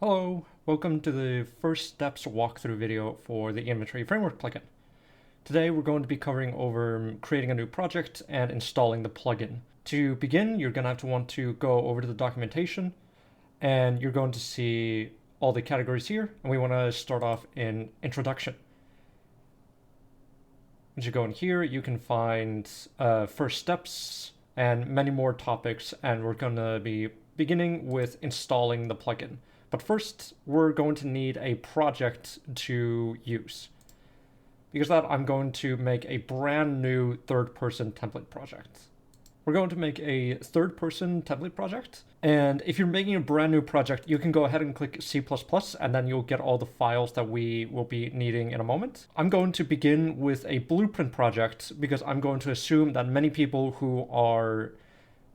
Hello, welcome to the first steps walkthrough video for the Inventory Framework plugin. Today we're going to be covering over creating a new project and installing the plugin. To begin, you're going to want to go over to the documentation and you're going to see all the categories here, and we want to start off in Introduction. Once you go in here, you can find first steps and many more topics, and we're going to be beginning with installing the plugin. But first, we're going to need a project to use. Because of that, I'm going to make a brand new third-person template project. We're going to make a third-person template project. And if you're making a brand new project, you can go ahead and click C++, and then you'll get all the files that we will be needing in a moment. I'm going to begin with a blueprint project because I'm going to assume that many people who are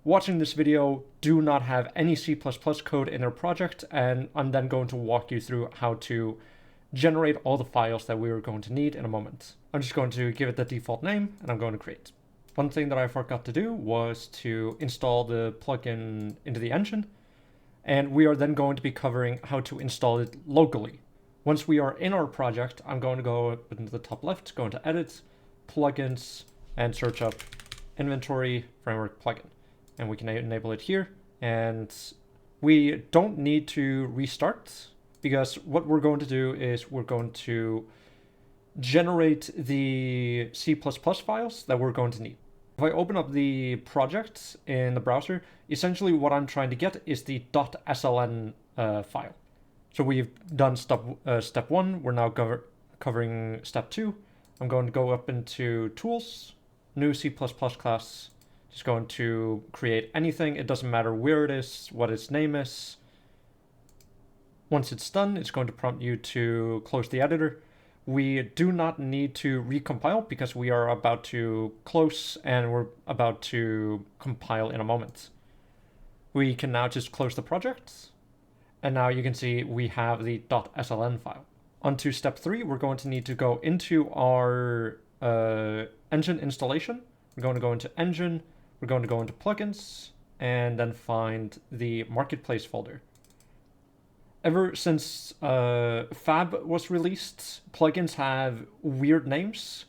watching this video do not have any C++ code in their project, and I'm then going to walk you through how to generate all the files that we're going to need in a moment. I'm just going to give it the default name, and I'm going to create. One thing that I forgot to do was to install the plugin into the engine, and we are then going to be covering how to install it locally. Once we are in our project, I'm going to go up into the top left, go into Edit, Plugins, and search up Inventory Framework Plugin. And we can enable it here, and we don't need to restart because what we're going to do is we're going to generate the C++ files that we're going to need. If I open up the project in the browser, essentially what I'm trying to get is the .sln file. So we've done step one, we're now covering step two. I'm going to go up into Tools, New C++ class, just going to create anything. It doesn't matter where it is, what its name is. Once it's done, it's going to prompt you to close the editor. We do not need to recompile because we are about to close and we're about to compile in a moment. We can now just close the project. And now you can see we have the .sln file. On to step three, we're going to need to go into our engine installation. We're going to go into Engine. We're going to go into Plugins and then find the Marketplace folder. Ever since Fab was released, plugins have weird names,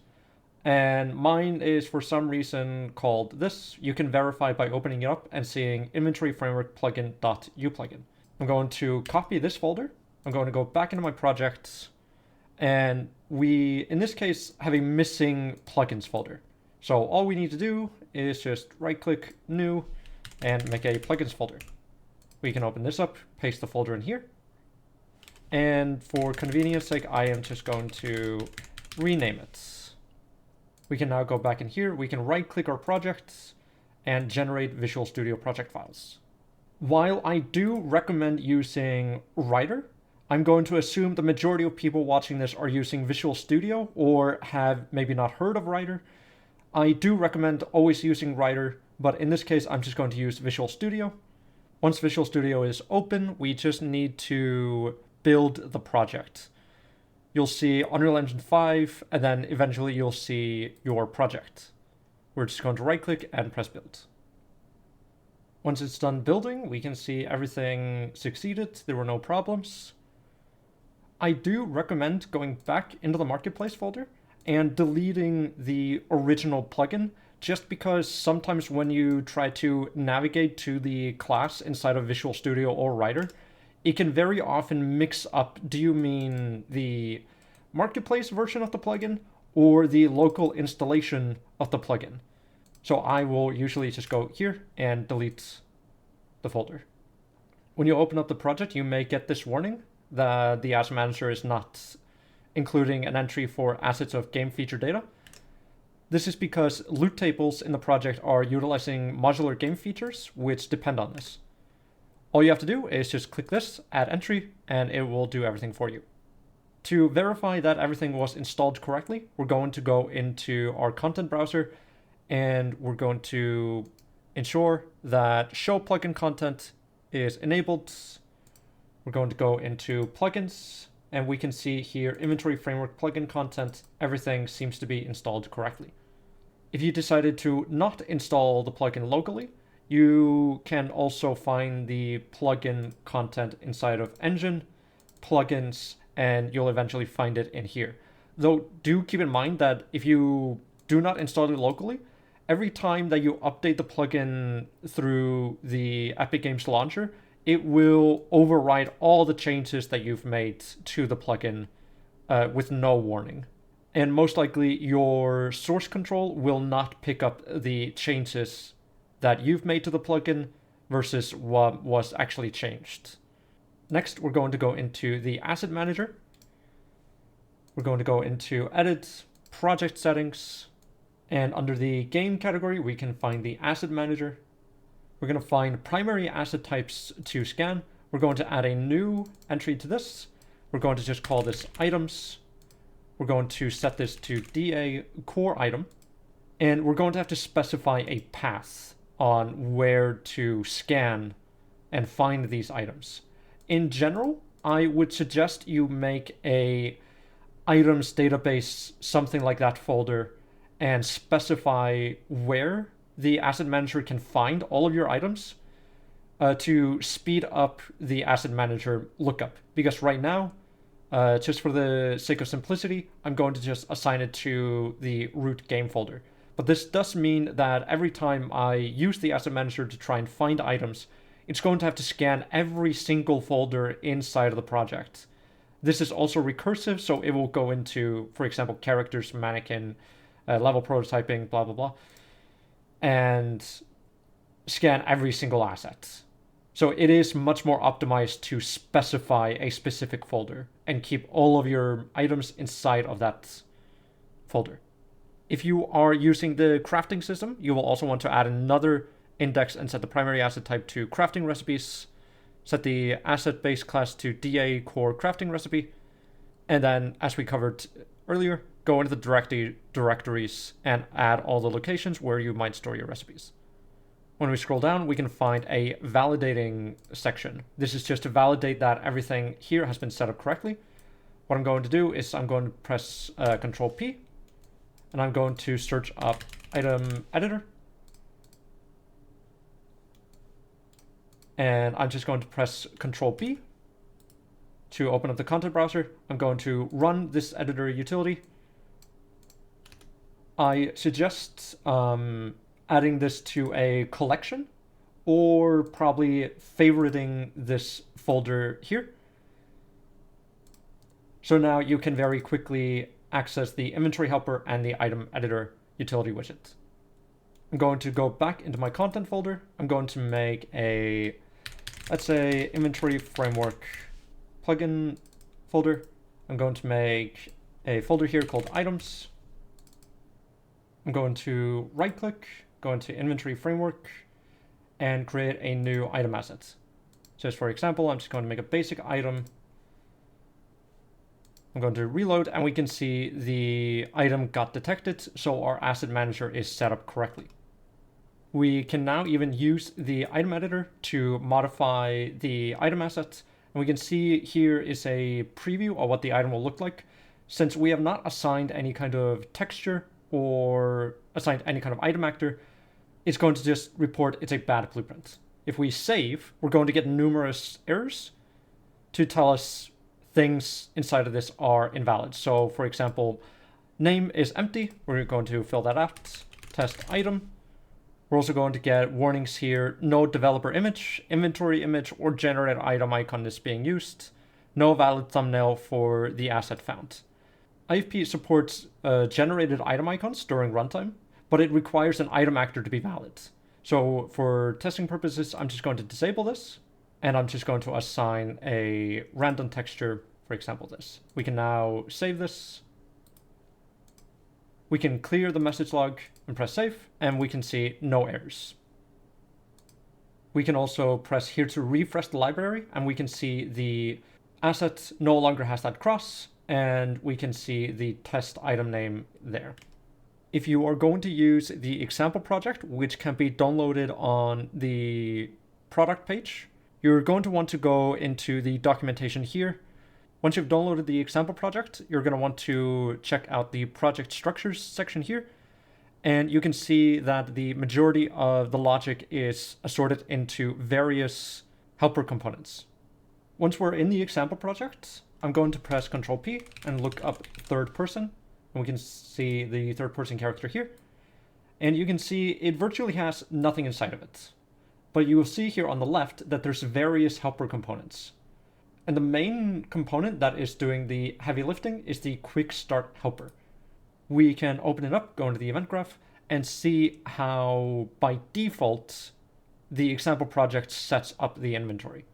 and mine is for some reason called this. You can verify by opening it up and seeing Inventory Framework Plugin.uplugin. I'm going to copy this folder. I'm going to go back into my projects, and we, in this case, have a missing plugins folder. So all we need to do is just right-click New and make a plugins folder. We can open this up, paste the folder in here. And for convenience sake, I am just going to rename it. We can now go back in here. We can right-click our projects and generate Visual Studio project files. While I do recommend using Writer, I'm going to assume the majority of people watching this are using Visual Studio or have maybe not heard of Writer. I do recommend always using Writer, but in this case, I'm just going to use Visual Studio. Once Visual Studio is open, we just need to build the project. You'll see Unreal Engine 5, and then eventually you'll see your project. We're just going to right-click and press Build. Once it's done building, we can see everything succeeded. There were no problems. I do recommend going back into the Marketplace folder and deleting the original plugin, just because sometimes when you try to navigate to the class inside of Visual Studio or Writer, it can very often mix up, do you mean the Marketplace version of the plugin or the local installation of the plugin? So I will usually just go here and delete the folder. When you open up the project, you may get this warning that the asset manager is not including an entry for assets of game feature data. This is because loot tables in the project are utilizing modular game features, which depend on this. All you have to do is just click this, add entry, and it will do everything for you. To verify that everything was installed correctly, we're going to go into our content browser, and we're going to ensure that show plugin content is enabled. We're going to go into plugins, and we can see here Inventory Framework plugin content. Everything seems to be installed correctly. If you decided to not install the plugin locally, you can also find the plugin content inside of Engine, plugins, and you'll eventually find it in here. Though do keep in mind that if you do not install it locally, every time that you update the plugin through the Epic Games launcher, it will override all the changes that you've made to the plugin with no warning. And most likely your source control will not pick up the changes that you've made to the plugin versus what was actually changed. Next, we're going to go into the asset manager. We're going to go into edit, project settings, and under the game category, we can find the asset manager. We're going to find primary asset types to scan. We're going to add a new entry to this. We're going to just call this items. We're going to set this to DA core item. And we're going to have to specify a path on where to scan and find these items. In general, I would suggest you make a items database, something like that folder, and specify where the asset manager can find all of your items to speed up the asset manager lookup. Because right now, just for the sake of simplicity, I'm going to just assign it to the root game folder. But this does mean that every time I use the asset manager to try and find items, it's going to have to scan every single folder inside of the project. This is also recursive, so it will go into, for example, characters, mannequin, level prototyping, blah, blah, blah, and scan every single asset. So it is much more optimized to specify a specific folder and keep all of your items inside of that folder. If you are using the crafting system, you will also want to add another index and set the primary asset type to crafting recipes, set the asset base class to DA core crafting recipe, and then, as we covered earlier, go into the directories and add all the locations where you might store your recipes. When we scroll down, we can find a validating section. This is just to validate that everything here has been set up correctly. What I'm going to do is I'm going to press Control P, and I'm going to search up item editor. And I'm just going to press Control B to open up the content browser. I'm going to run this editor utility. I suggest adding this to a collection or probably favoriting this folder here. So now you can very quickly access the inventory helper and the item editor utility widget. I'm going to go back into my content folder. I'm going to make a, let's say, inventory framework plugin folder. I'm going to make a folder here called items. I'm going to right click, go into inventory framework, and create a new item asset. Just for example, I'm just going to make a basic item. I'm going to reload, and we can see the item got detected, so our asset manager is set up correctly. We can now even use the item editor to modify the item assets. And we can see here is a preview of what the item will look like. Since we have not assigned any kind of texture or assigned any kind of item actor, it's going to just report it's a bad blueprint. If we save, we're going to get numerous errors to tell us things inside of this are invalid. So for example, name is empty. We're going to fill that out. Test item. We're also going to get warnings here. No developer image, inventory image, or generated item icon is being used. No valid thumbnail for the asset found. IFP supports generated item icons during runtime, but it requires an item actor to be valid. So for testing purposes, I'm just going to disable this, and I'm just going to assign a random texture, for example, this. We can now save this. We can clear the message log and press save, and we can see no errors. We can also press here to refresh the library, and we can see the asset no longer has that cross, and we can see the test item name there. If you are going to use the example project, which can be downloaded on the product page, you're going to want to go into the documentation here. Once you've downloaded the example project, you're going to want to check out the project structures section here. And you can see that the majority of the logic is assorted into various helper components. Once we're in the example project, I'm going to press Ctrl P and look up third person. And we can see the third person character here. And you can see it virtually has nothing inside of it. But you will see here on the left that there's various helper components. And the main component that is doing the heavy lifting is the quick start helper. We can open it up, go into the event graph, and see how by default the example project sets up the inventory.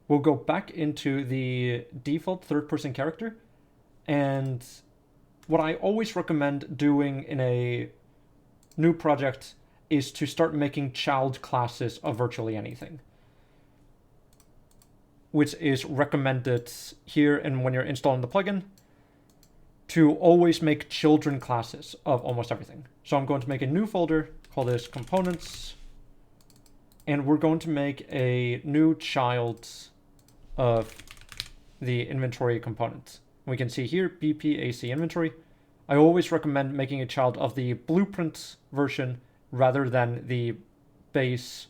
We'll go back into the default third person character, and what I always recommend doing in a new project is to start making child classes of virtually anything, which is recommended here and when you're installing the plugin, to always make children classes of almost everything. So I'm going to make a new folder, call this components, and we're going to make a new child of the inventory component. We can see here BPAC inventory. I always recommend making a child of the blueprint version rather than the base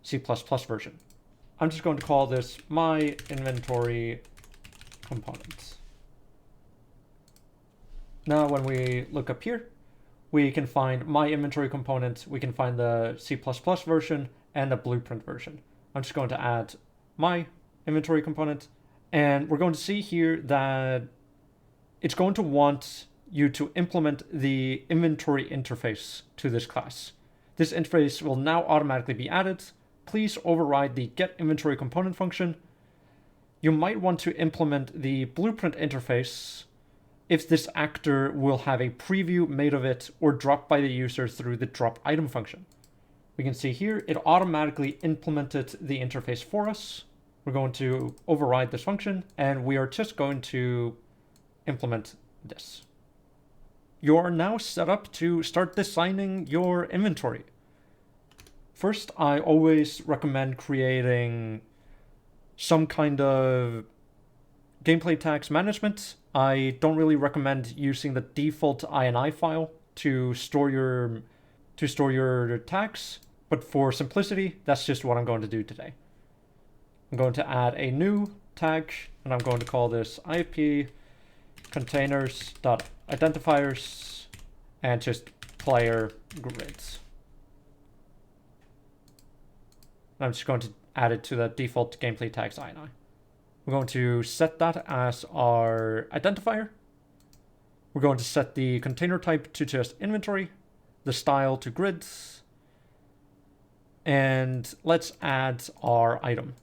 C++ version. I'm just going to call this my inventory component. Now when we look up here, we can find my inventory component, we can find the C++ version and the blueprint version. I'm just going to add my inventory component, and we're going to see here that it's going to want you to implement the inventory interface to this class. This interface will now automatically be added. Please override the get inventory component function. You might want to implement the blueprint interface if this actor will have a preview made of it or dropped by the user through the drop item function. We can see here it automatically implemented the interface for us. We're going to override this function, and we are just going to implement this. You are now set up to start designing your inventory. First, I always recommend creating some kind of gameplay tags management. I don't really recommend using the default INI file to store your tags, but for simplicity, that's just what I'm going to do today. I'm going to add a new tag, and I'm going to call this IP containers.identifiers and just player grids. And I'm just going to add it to the default gameplay tags INI. We're going to set that as our identifier. We're going to set the container type to just inventory, the style to grids, and let's add our item.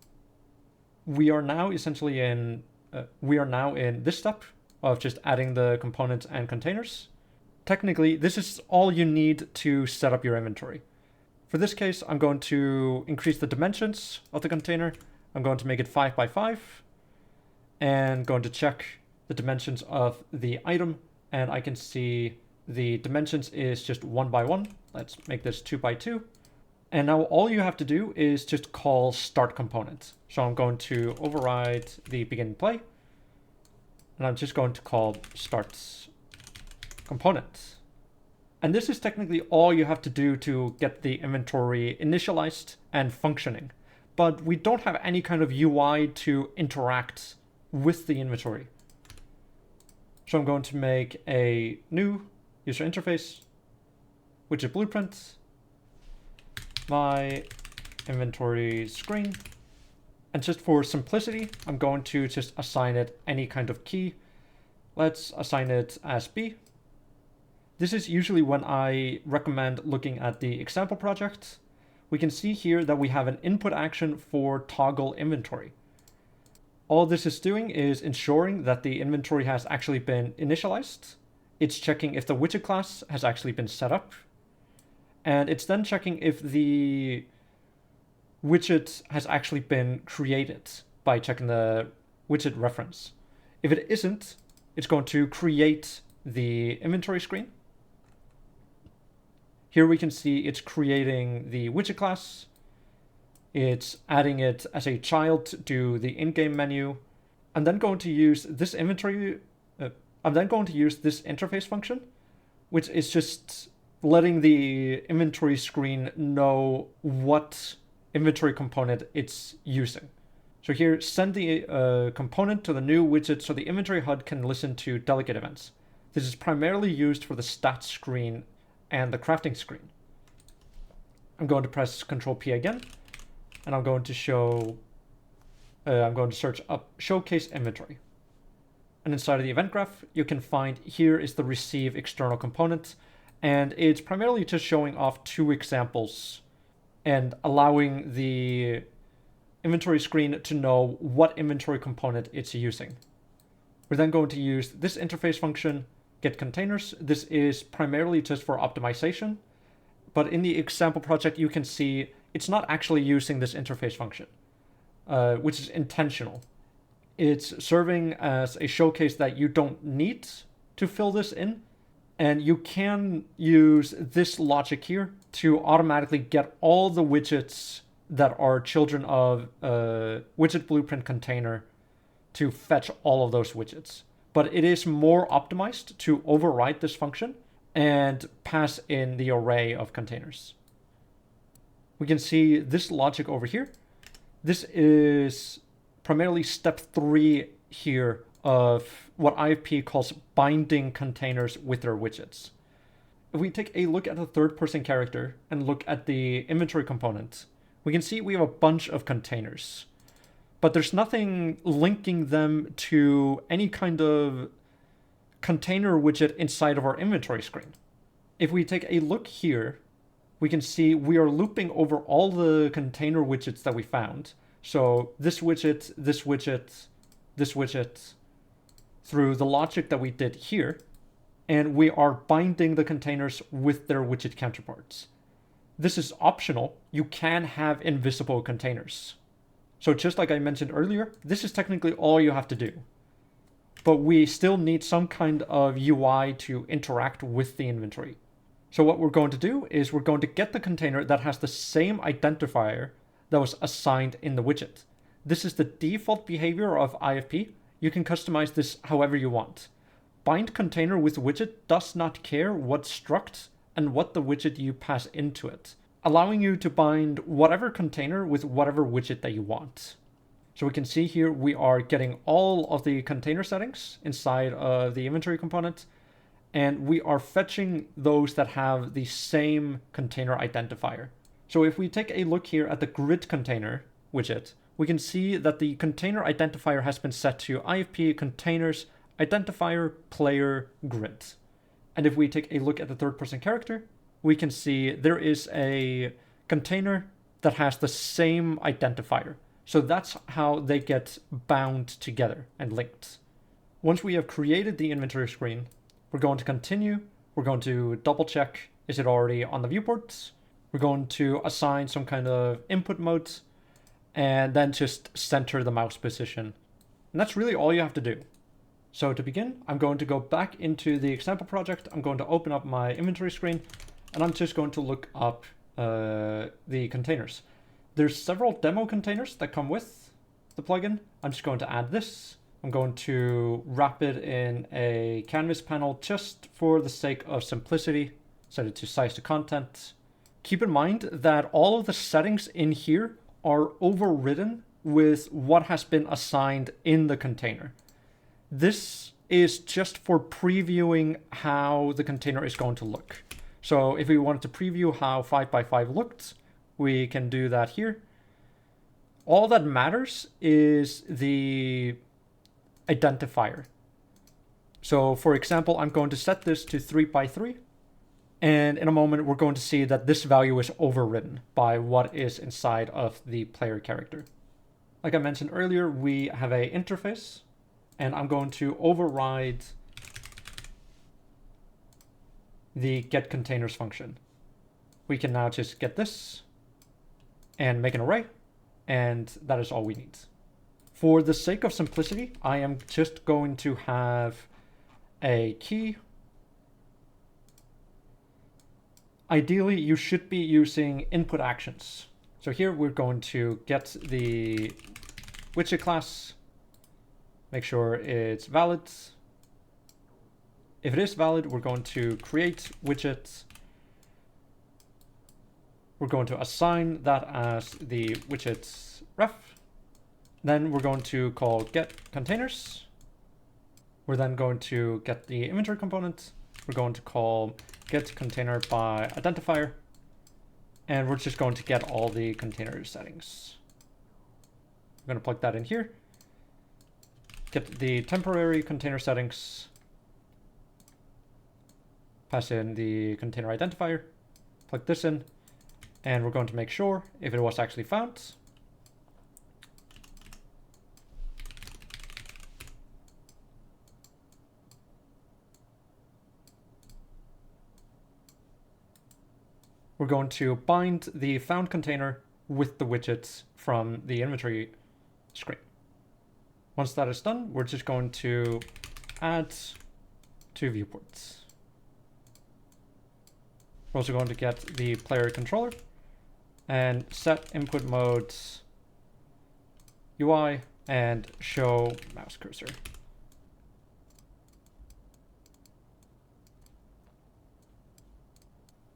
We are now essentially in this step of just adding the components and containers. Technically, this is all you need to set up your inventory. For this case, I'm going to increase the dimensions of the container. I'm going to make it 5 by 5 and going to check the dimensions of the item, and I can see the dimensions is just 1 by 1. Let's make this 2 by 2. And now all you have to do is just call start component. So I'm going to override the begin play, and I'm just going to call start component. And this is technically all you have to do to get the inventory initialized and functioning. But we don't have any kind of UI to interact with the inventory. So I'm going to make a new user interface, widget blueprint, my inventory screen. And just for simplicity, I'm going to just assign it any kind of key. Let's assign it as B. This is usually when I recommend looking at the example project. We can see here that we have an input action for toggle inventory. All this is doing is ensuring that the inventory has actually been initialized. It's checking if the widget class has actually been set up. And it's then checking if the widget has actually been created by checking the widget reference. If it isn't, it's going to create the inventory screen. Here we can see it's creating the widget class. It's adding it as a child to the in-game menu. I'm then going to use this interface function, which is just letting the inventory screen know what inventory component it's using. So here, send the component to the new widget so the inventory HUD can listen to delegate events. This is primarily used for the stats screen and the crafting screen. I'm going to press Control P again, and I'm going to search up showcase inventory. And inside of the event graph, you can find here is the receive external component, and it's primarily just showing off 2 examples and allowing the inventory screen to know what inventory component it's using. We're then going to use this interface function, get containers. This is primarily just for optimization, but in the example project, you can see it's not actually using this interface function, which is intentional. It's serving as a showcase that you don't need to fill this in, and you can use this logic here to automatically get all the widgets that are children of a widget blueprint container to fetch all of those widgets. But it is more optimized to override this function and pass in the array of containers. We can see this logic over here. This is primarily step 3 here of what IFP calls binding containers with their widgets. If we take a look at the third-person character and look at the inventory component, we can see we have a bunch of containers, but there's nothing linking them to any kind of container widget inside of our inventory screen. If we take a look here, we can see we are looping over all the container widgets that we found. So this widget, this widget, this widget, through the logic that we did here, and we are binding the containers with their widget counterparts. This is optional. You can have invisible containers. So just like I mentioned earlier, this is technically all you have to do. But we still need some kind of UI to interact with the inventory. So what we're going to do is we're going to get the container that has the same identifier that was assigned in the widget. This is the default behavior of IFP. You can customize this however you want. Bind container with widget does not care what struct and what the widget you pass into it, allowing you to bind whatever container with whatever widget that you want. So we can see here we are getting all of the container settings inside of the inventory component, and we are fetching those that have the same container identifier. So if we take a look here at the grid container widget, we can see that the container identifier has been set to IFP containers identifier player grid. And if we take a look at the third-person character, we can see there is a container that has the same identifier. So that's how they get bound together and linked. Once we have created the inventory screen, we're going to continue. We're going to double check, is it already on the viewport? We're going to assign some kind of input mode and then just center the mouse position. And that's really all you have to do. So to begin, I'm going to go back into the example project. I'm going to open up my inventory screen, and I'm just going to look up the containers. There's several demo containers that come with the plugin. I'm just going to add this. I'm going to wrap it in a canvas panel just for the sake of simplicity. Set it to size to content. Keep in mind that all of the settings in here are overridden with what has been assigned in the container. This is just for previewing how the container is going to look. So if we wanted to preview how 5x5 looked, we can do that here. All that matters is the identifier. So for example, I'm going to set this to 3x3. And in a moment, we're going to see that this value is overridden by what is inside of the player character. Like I mentioned earlier, we have an interface, and I'm going to override the get containers function. We can now just get this and make an array, and that is all we need. For the sake of simplicity, I am just going to have a key. Ideally, you should be using input actions. So here we're going to get the widget class, make sure it's valid. If it is valid, we're going to create widget, We're going to assign that as the widget ref. Then we're going to call get containers. We're then going to get the inventory component. We're going to call get container by identifier. And we're just going to get all the container settings. I'm going to plug that in here. Get the temporary container settings. Pass in the container identifier. Plug this in. And we're going to make sure if it was actually found. We're going to bind the found container with the widgets from the inventory screen. Once that is done, we're just going to add two viewports. We're also going to get the player controller and set input modes UI and show mouse cursor.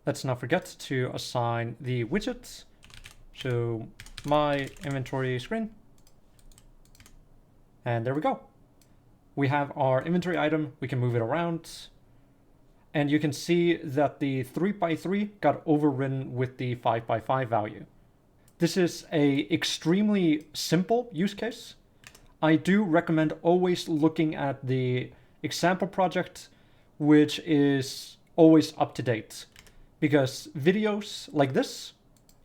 Let's not forget to assign the widgets. So my inventory screen. And there we go. We have our inventory item. We can move it around. And you can see that the 3x3 got overridden with the 5x5 value. This is a extremely simple use case. I do recommend always looking at the example project, which is always up to date, because videos like this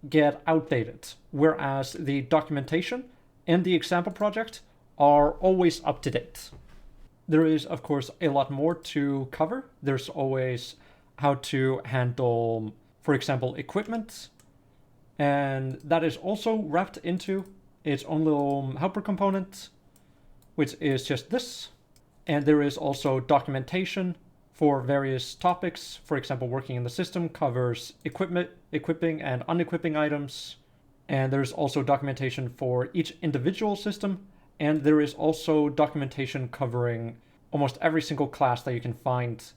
get outdated, whereas the documentation and the example project are always up to date. There is, of course, a lot more to cover. There's always how to handle, for example, equipment. And that is also wrapped into its own little helper component, which is just this. And there is also documentation for various topics. For example, working in the system covers equipment, equipping and unequipping items. And there's also documentation for each individual system. And there is also documentation covering almost every single class that you can find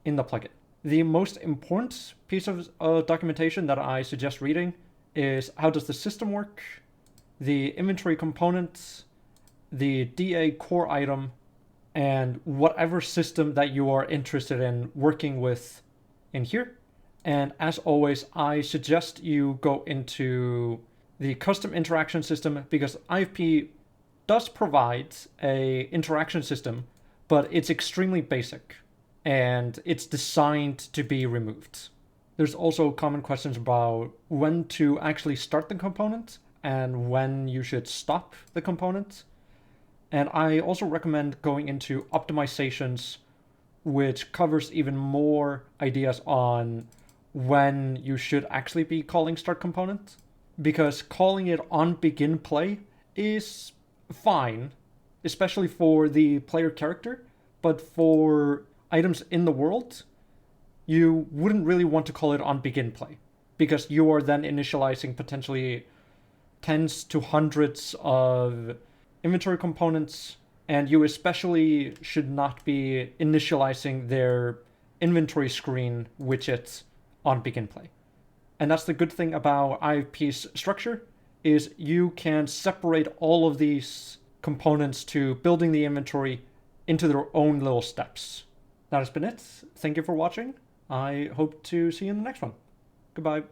in the plugin. The most important piece of documentation that I suggest reading is how does the system work, the inventory components, the DA core item, and whatever system that you are interested in working with in here. And as always, I suggest you go into the custom interaction system, because IFP does provide a interaction system, but it's extremely basic and it's designed to be removed. There's also common questions about when to actually start the component and when you should stop the component. And I also recommend going into optimizations, which covers even more ideas on when you should actually be calling start component, because calling it on begin play is fine, especially for the player character, but for items in the world, you wouldn't really want to call it on begin play, because you are then initializing potentially tens to hundreds of inventory components, and you especially should not be initializing their inventory screen widgets on begin play. And that's the good thing about IFP's structure, is you can separate all of these components to building the inventory into their own little steps. That has been it. Thank you for watching. I hope to see you in the next one. Goodbye.